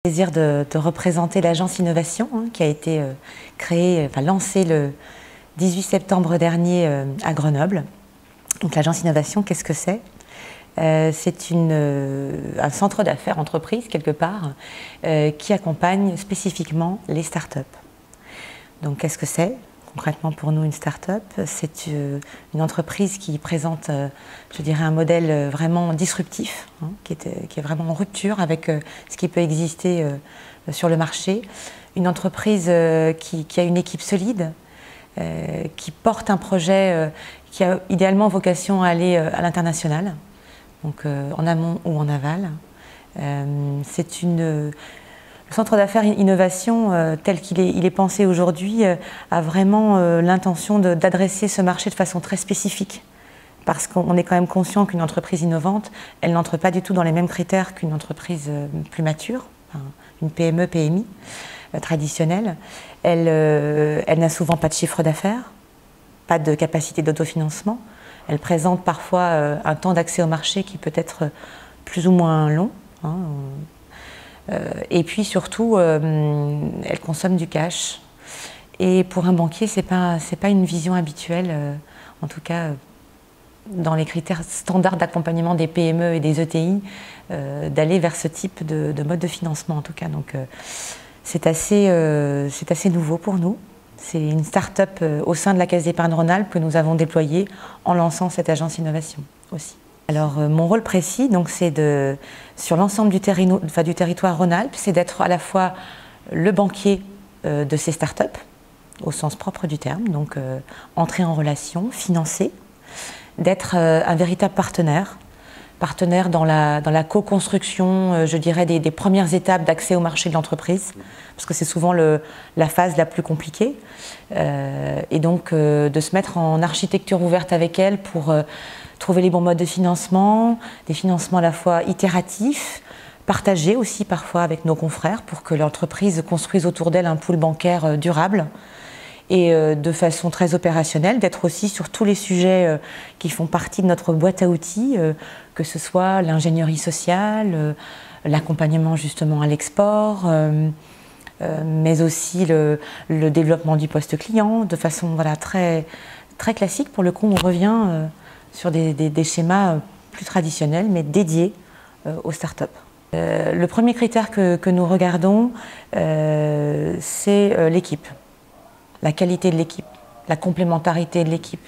Plaisir de représenter l'agence Innovation qui a été lancée le 18 septembre dernier à Grenoble. Donc l'agence Innovation, qu'est-ce que c'est? C'est un centre d'affaires entreprise quelque part qui accompagne spécifiquement les startups. Donc qu'est-ce que c'est? Concrètement pour nous, une start-up, c'est une entreprise qui présente, je dirais, un modèle vraiment disruptif, qui est vraiment en rupture avec ce qui peut exister sur le marché. Une entreprise qui a une équipe solide, qui porte un projet qui a idéalement vocation à aller à l'international, donc en amont ou en aval. Le centre d'affaires Innovation, tel qu'il est pensé aujourd'hui, a vraiment l'intention d'adresser ce marché de façon très spécifique. Parce qu'on est quand même conscient qu'une entreprise innovante, elle n'entre pas du tout dans les mêmes critères qu'une entreprise plus mature, une PME, PMI traditionnelle. Elle n'a souvent pas de chiffre d'affaires, pas de capacité d'autofinancement. Elle présente parfois un temps d'accès au marché qui peut être plus ou moins long. Et puis surtout, elle consomme du cash. Et pour un banquier, c'est pas une vision habituelle, en tout cas dans les critères standards d'accompagnement des PME et des ETI, d'aller vers ce type de mode de financement en tout cas. Donc c'est assez nouveau pour nous. C'est une start-up au sein de la Caisse d'Épargne Rhône-Alpes que nous avons déployée en lançant cette agence Innovation aussi. Alors mon rôle précis, c'est sur l'ensemble du territoire Rhône-Alpes, c'est d'être à la fois le banquier de ces startups, au sens propre du terme, donc entrer en relation, financer, d'être un véritable partenaire dans la co-construction, je dirais, des premières étapes d'accès au marché de l'entreprise, parce que c'est souvent la phase la plus compliquée, et donc de se mettre en architecture ouverte avec elle pour trouver les bons modes de financement, des financements à la fois itératifs, partagés aussi parfois avec nos confrères pour que l'entreprise construise autour d'elle un pool bancaire durable et de façon très opérationnelle, d'être aussi sur tous les sujets qui font partie de notre boîte à outils, que ce soit l'ingénierie sociale, l'accompagnement justement à l'export, mais aussi le développement du poste client, de façon très, très classique. Pour le coup, on revient sur des schémas plus traditionnels, mais dédiés aux startups. Le premier critère que nous regardons, c'est l'équipe, la qualité de l'équipe, la complémentarité de l'équipe,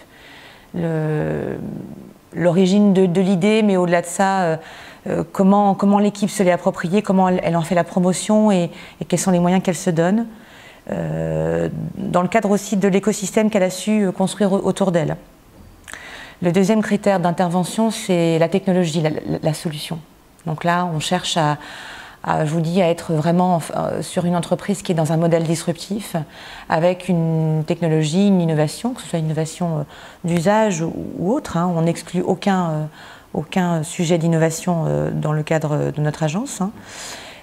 l'origine de l'idée, mais au-delà de ça, comment l'équipe se l'est appropriée, comment elle en fait la promotion et quels sont les moyens qu'elle se donne, dans le cadre aussi de l'écosystème qu'elle a su construire autour d'elle. Le deuxième critère d'intervention, c'est la technologie, la solution. Donc là, on cherche je vous dis, à être vraiment sur une entreprise qui est dans un modèle disruptif, avec une technologie, une innovation, que ce soit une innovation d'usage ou autre. On n'exclut aucun sujet d'innovation dans le cadre de notre agence.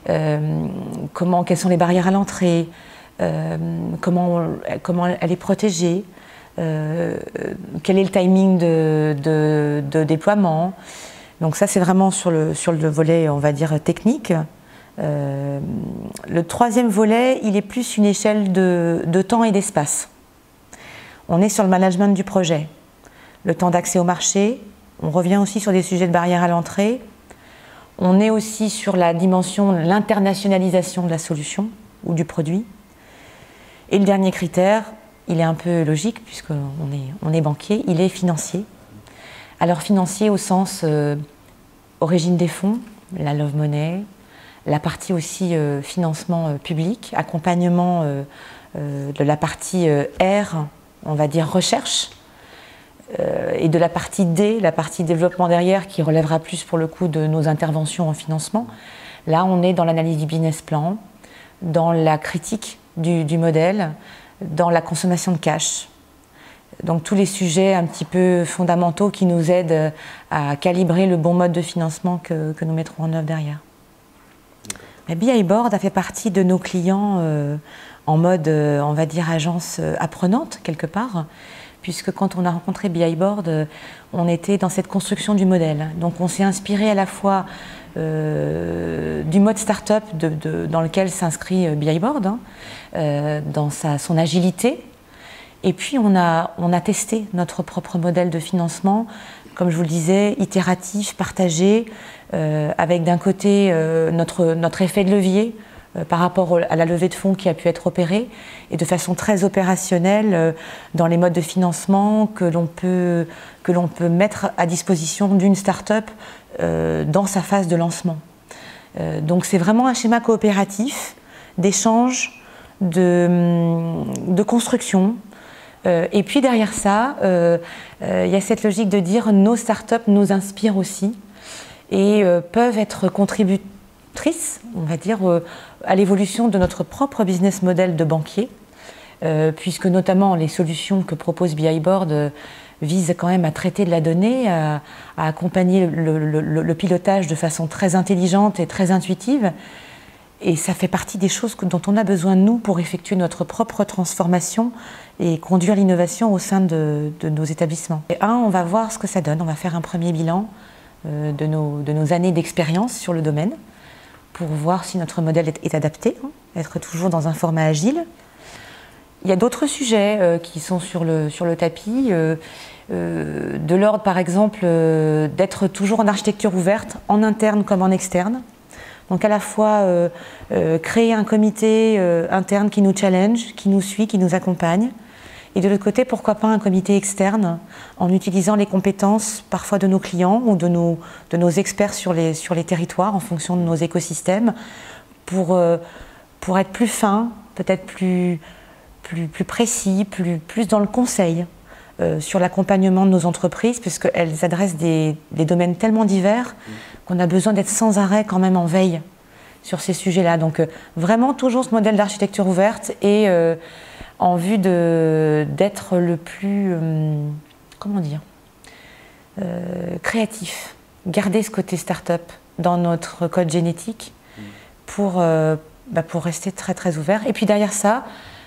Quelles sont les barrières à l'entrée, comment elle est protégée, quel est le timing de déploiement. Donc ça, c'est vraiment sur le volet, on va dire, technique. Le troisième volet, il est plus une échelle de temps et d'espace. On est sur le management du projet, le temps d'accès au marché, on revient aussi sur des sujets de barrières à l'entrée, on est aussi sur la dimension de l'internationalisation de la solution ou du produit. Et le dernier critère, il est un peu logique puisqu'on est banquier, il est financier. Alors financier au sens origine des fonds, la love money, la partie aussi financement public, accompagnement de la partie R, on va dire recherche, et de la partie D, la partie développement derrière, qui relèvera plus pour le coup de nos interventions en financement. Là, on est dans l'analyse du business plan, dans la critique du modèle, dans la consommation de cash. Donc tous les sujets un petit peu fondamentaux qui nous aident à calibrer le bon mode de financement que nous mettrons en œuvre derrière. BI Board a fait partie de nos clients en mode, on va dire, agence apprenante quelque part, puisque quand on a rencontré BI Board, on était dans cette construction du modèle. Donc on s'est inspiré à la fois du mode start-up dans lequel s'inscrit BI Board, dans son agilité. Et puis on a testé notre propre modèle de financement, comme je vous le disais, itératif, partagé, avec d'un côté notre effet de levier par rapport à la levée de fonds qui a pu être opérée, et de façon très opérationnelle dans les modes de financement que l'on peut mettre à disposition d'une start-up dans sa phase de lancement. Donc c'est vraiment un schéma coopératif, d'échange, de construction. Et puis derrière ça, il y a cette logique de dire nos startups nous inspirent aussi et peuvent être contributrices, on va dire, à l'évolution de notre propre business model de banquier, puisque notamment les solutions que propose BI Board visent quand même à traiter de la donnée, à accompagner le pilotage de façon très intelligente et très intuitive. Et ça fait partie des choses dont on a besoin, nous, pour effectuer notre propre transformation et conduire l'innovation au sein de nos établissements. Et on va voir ce que ça donne. On va faire un premier bilan de nos années d'expérience sur le domaine pour voir si notre modèle est adapté, être toujours dans un format agile. Il y a d'autres sujets qui sont sur le tapis, de l'ordre, par exemple, d'être toujours en architecture ouverte, en interne comme en externe. Donc à la fois créer un comité interne qui nous challenge, qui nous suit, qui nous accompagne. Et de l'autre côté, pourquoi pas un comité externe en utilisant les compétences parfois de nos clients ou de nos experts sur les territoires en fonction de nos écosystèmes pour être plus fin, peut-être plus précis, plus dans le conseil sur l'accompagnement de nos entreprises, puisqu'elles adressent des domaines tellement divers qu'on a besoin d'être sans arrêt quand même en veille sur ces sujets-là. Donc vraiment toujours ce modèle d'architecture ouverte et en vue d'être le plus, comment dire, créatif. Garder ce côté start-up dans notre code génétique pour rester très très ouvert. Et puis derrière ça,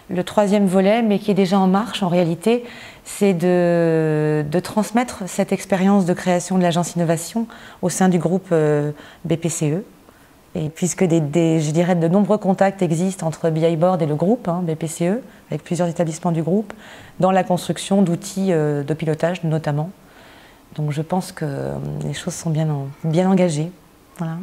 le troisième volet, mais qui est déjà en marche en réalité, c'est de transmettre cette expérience de création de l'agence innovation au sein du groupe BPCE. Et puisque je dirais de nombreux contacts existent entre BI Board et le groupe BPCE, avec plusieurs établissements du groupe, dans la construction d'outils de pilotage notamment. Donc je pense que les choses sont bien engagées. Voilà.